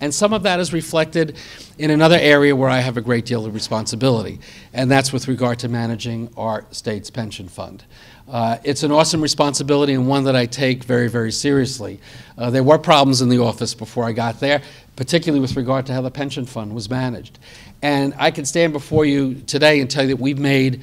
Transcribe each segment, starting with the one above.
And some of that is reflected in another area where I have a great deal of responsibility, and that's with regard to managing our state's pension fund. It's an awesome responsibility and one that I take very, very seriously. There were problems in the office before I got there, particularly with regard to how the pension fund was managed. And I can stand before you today and tell you that we've made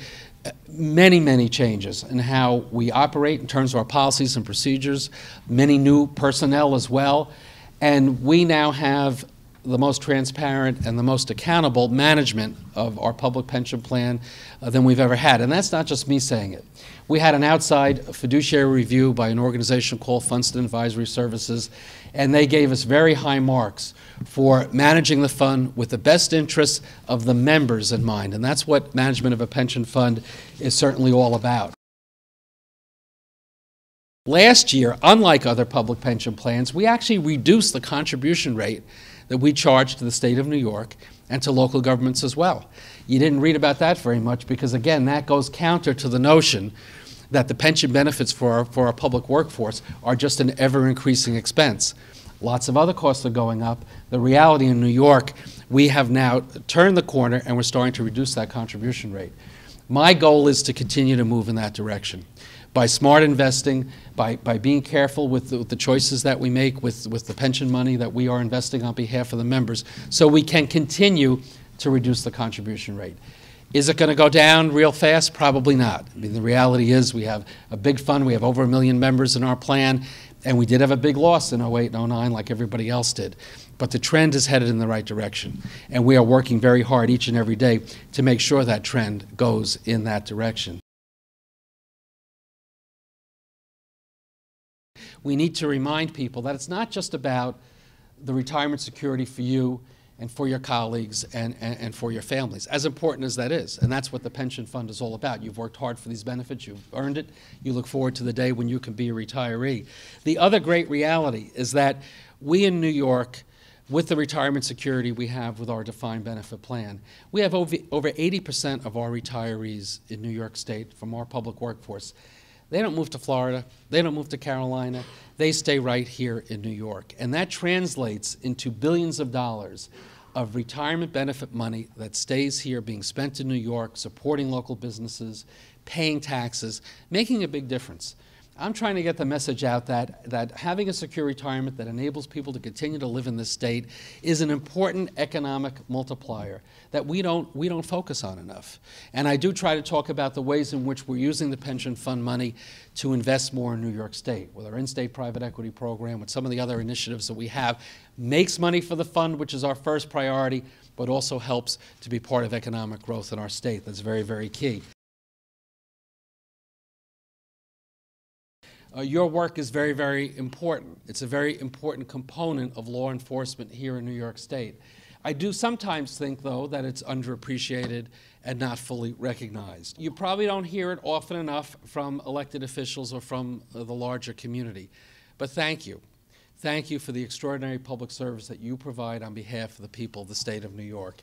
many, many changes in how we operate in terms of our policies and procedures, many new personnel as well. And we now have the most transparent and the most accountable management of our public pension plan than we've ever had. And that's not just me saying it. We had an outside fiduciary review by an organization called Funston Advisory Services, and they gave us very high marks for managing the fund with the best interests of the members in mind. And that's what management of a pension fund is certainly all about. Last year, unlike other public pension plans, we actually reduced the contribution rate that we charge to the state of New York and to local governments as well. You didn't read about that very much because, again, that goes counter to the notion that the pension benefits for our public workforce are just an ever-increasing expense. Lots of other costs are going up. The reality in New York, we have now turned the corner and we're starting to reduce that contribution rate. My goal is to continue to move in that direction. By smart investing, by being careful with the choices that we make with the pension money that we are investing on behalf of the members, so we can continue to reduce the contribution rate. Is it going to go down real fast? Probably not. I mean, the reality is we have a big fund, we have over 1 million members in our plan, and we did have a big loss in 08 and 09 like everybody else did. But the trend is headed in the right direction, and we are working very hard each and every day to make sure that trend goes in that direction. We need to remind people that it's not just about the retirement security for you and for your colleagues and for your families, as important as that is. And that's what the pension fund is all about. You've worked hard for these benefits. You've earned it. You look forward to the day when you can be a retiree. The other great reality is that we in New York, with the retirement security we have with our defined benefit plan, we have over 80% of our retirees in New York State from our public workforce. They don't move to Florida, they don't move to Carolina, they stay right here in New York. And that translates into billions of dollars of retirement benefit money that stays here being spent in New York, supporting local businesses, paying taxes, making a big difference. I'm trying to get the message out that having a secure retirement that enables people to continue to live in this state is an important economic multiplier that we don't focus on enough. And I do try to talk about the ways in which we're using the pension fund money to invest more in New York State, with our in-state private equity program, with some of the other initiatives that we have, makes money for the fund, which is our first priority, but also helps to be part of economic growth in our state. That's very, very key. Your work is very, very important. It's a very important component of law enforcement here in New York State. I do sometimes think, though, that it's underappreciated and not fully recognized. You probably don't hear it often enough from elected officials or from the larger community. But thank you. Thank you for the extraordinary public service that you provide on behalf of the people of the state of New York.